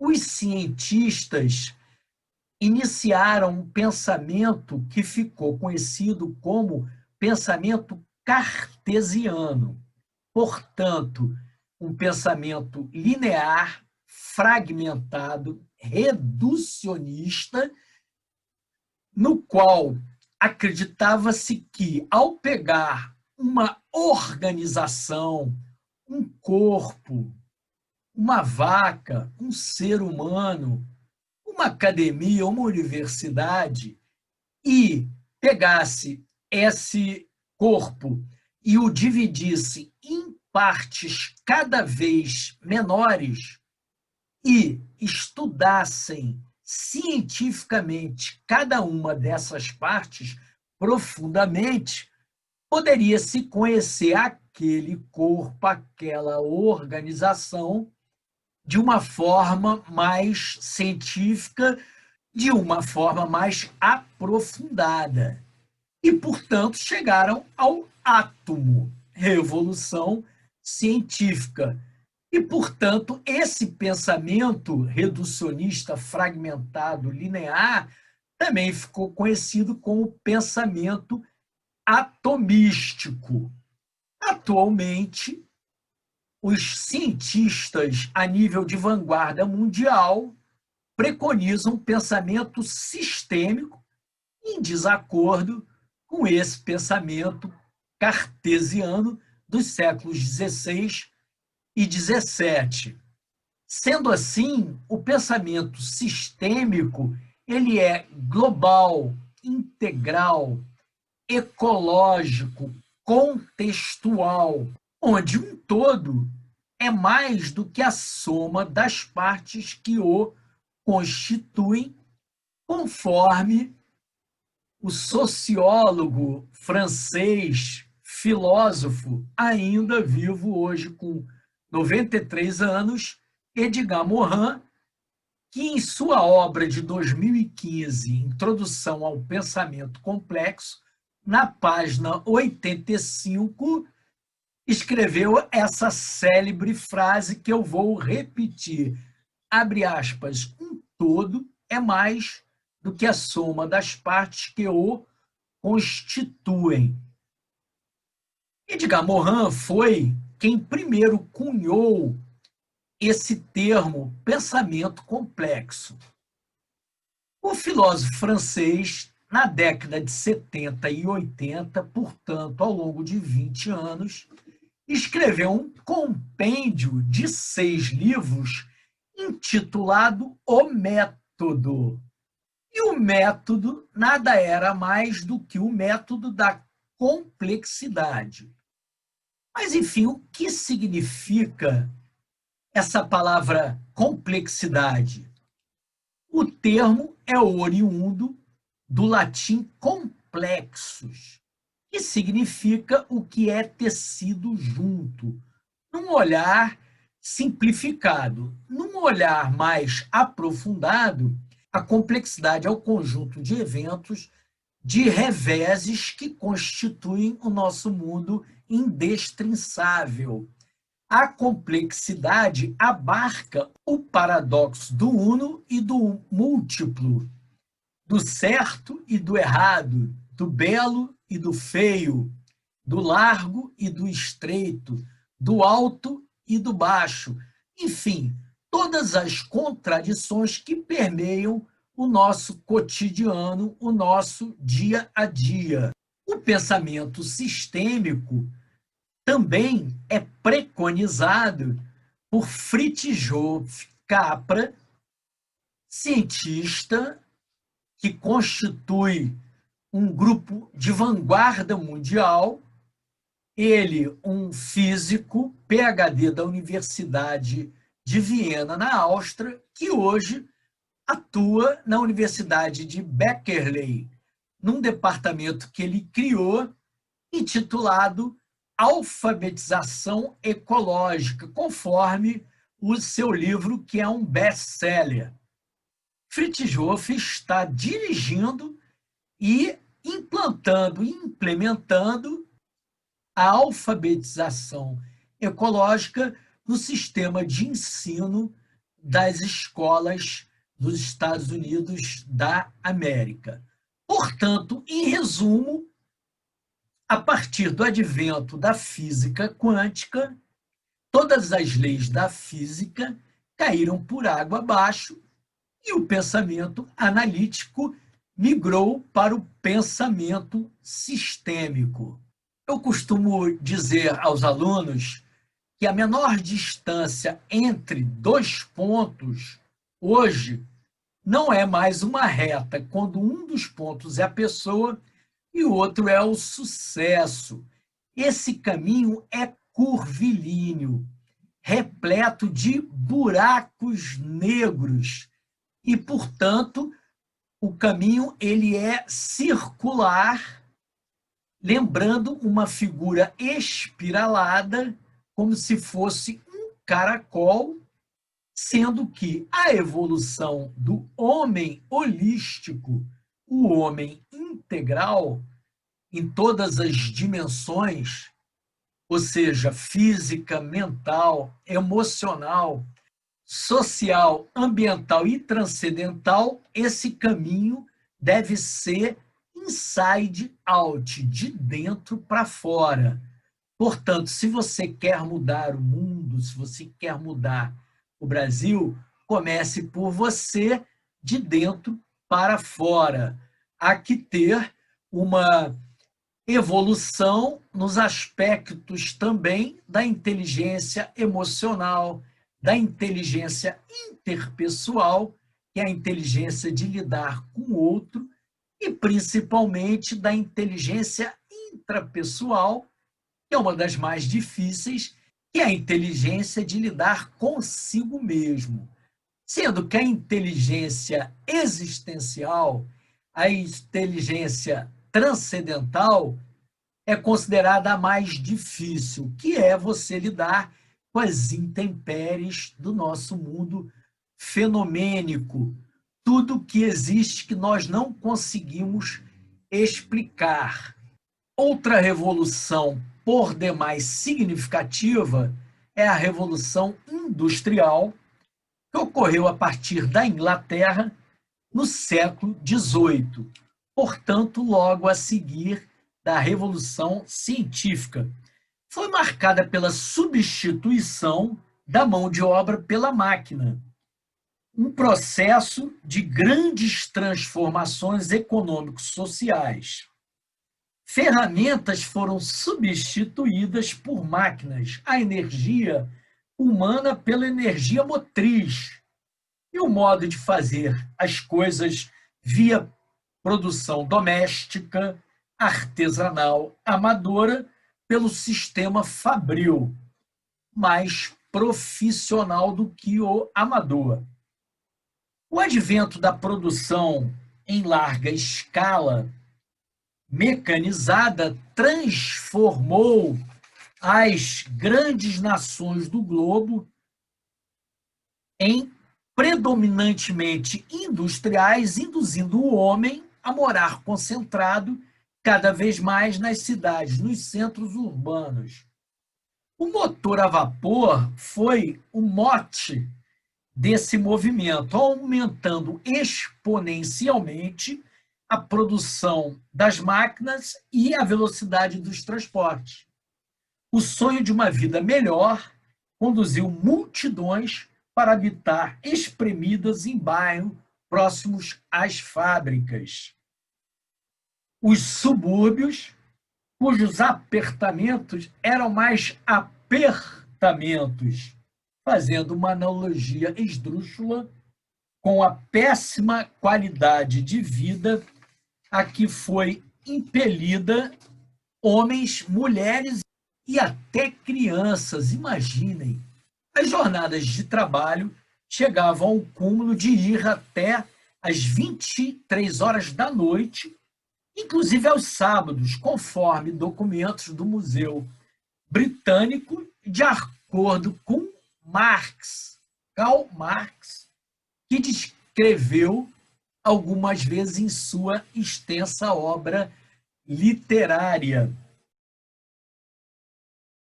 os cientistas iniciaram um pensamento que ficou conhecido como pensamento cartesiano. Portanto, um pensamento linear, fragmentado, reducionista, no qual acreditava-se que, ao pegar uma organização, um corpo, uma vaca, um ser humano, uma academia, uma universidade, e pegasse esse corpo e o dividisse em partes cada vez menores e estudassem cientificamente cada uma dessas partes profundamente, poderia-se conhecer aquele corpo, aquela organização, de uma forma mais científica, de uma forma mais aprofundada. E, portanto, chegaram ao átomo, revolução científica. E, portanto, esse pensamento reducionista, fragmentado, linear, também ficou conhecido como pensamento atomístico. Atualmente, os cientistas a nível de vanguarda mundial preconizam um pensamento sistêmico em desacordo com esse pensamento cartesiano dos séculos XVI e XVII. Sendo assim, o pensamento sistêmico ele é global, integral, ecológico, contextual, onde um todo é mais do que a soma das partes que o constituem, conforme o sociólogo francês, filósofo, ainda vivo hoje com 93 anos, Edgar Morin, que em sua obra de 2015, Introdução ao Pensamento Complexo, na página 85, escreveu essa célebre frase que eu vou repetir, abre aspas, um todo é mais do que a soma das partes que o constituem. Edgar Morin foi quem primeiro cunhou esse termo pensamento complexo. O filósofo francês, na década de 70 e 80, portanto, ao longo de 20 anos, escreveu um compêndio de 6 livros intitulado O Método. E o método nada era mais do que o método da complexidade. Mas, enfim, o que significa essa palavra complexidade? O termo é oriundo do latim complexus, que significa o que é tecido junto, num olhar simplificado. Num olhar mais aprofundado, a complexidade é o conjunto de eventos, de reveses que constituem o nosso mundo indestrinçável. A complexidade abarca o paradoxo do uno e do múltiplo, do certo e do errado, do belo e do feio, do largo e do estreito, do alto e do baixo, enfim, todas as contradições que permeiam o nosso cotidiano, o nosso dia a dia. O pensamento sistêmico também é preconizado por Fritjof Capra, cientista que constitui um grupo de vanguarda mundial, ele, um físico, PhD da Universidade de Viena, na Áustria, que hoje atua na Universidade de Berkeley, num departamento que ele criou, intitulado Alfabetização Ecológica, conforme o seu livro, que é um best-seller. Fritjof está dirigindo e implantando e implementando a alfabetização ecológica no sistema de ensino das escolas dos Estados Unidos da América. Portanto, em resumo, a partir do advento da física quântica, todas as leis da física caíram por água abaixo e o pensamento analítico migrou para o pensamento sistêmico. Eu costumo dizer aos alunos que a menor distância entre dois pontos, hoje, não é mais uma reta, quando um dos pontos é a pessoa e o outro é o sucesso. Esse caminho é curvilíneo, repleto de buracos negros e, portanto, o caminho ele é circular, lembrando uma figura espiralada, como se fosse um caracol, sendo que a evolução do homem holístico, o homem integral, em todas as dimensões, ou seja, física, mental, emocional, social, ambiental e transcendental, esse caminho deve ser inside out, de dentro para fora. Portanto, se você quer mudar o mundo, se você quer mudar o Brasil, comece por você, de dentro para fora. Há que ter uma evolução nos aspectos também da inteligência emocional, da inteligência interpessoal, que é a inteligência de lidar com o outro, e principalmente da inteligência intrapessoal, que é uma das mais difíceis, que é a inteligência de lidar consigo mesmo. Sendo que a inteligência existencial, a inteligência transcendental, é considerada a mais difícil, que é você lidar com as intempéries do nosso mundo fenomênico, tudo que existe que nós não conseguimos explicar. Outra revolução por demais significativa é a Revolução Industrial, que ocorreu a partir da Inglaterra no século XVIII, portanto, logo a seguir da Revolução Científica. Foi marcada pela substituição da mão de obra pela máquina, um processo de grandes transformações econômico-sociais. Ferramentas foram substituídas por máquinas, a energia humana pela energia motriz, e o modo de fazer as coisas via produção doméstica, artesanal, amadora, pelo sistema fabril, mais profissional do que o amador. O advento da produção em larga escala, mecanizada, transformou as grandes nações do globo em predominantemente industriais, induzindo o homem a morar concentrado cada vez mais nas cidades, nos centros urbanos. O motor a vapor foi o mote desse movimento, aumentando exponencialmente a produção das máquinas e a velocidade dos transportes. O sonho de uma vida melhor conduziu multidões para habitar espremidas em bairros próximos às fábricas. Os subúrbios, cujos apertamentos eram mais apertamentos, fazendo uma analogia esdrúxula com a péssima qualidade de vida a que foi impelida homens, mulheres e até crianças. Imaginem, as jornadas de trabalho chegavam ao cúmulo de ir até às 23 horas da noite, inclusive aos sábados, conforme documentos do Museu Britânico, de acordo com Karl Marx, que descreveu algumas vezes em sua extensa obra literária.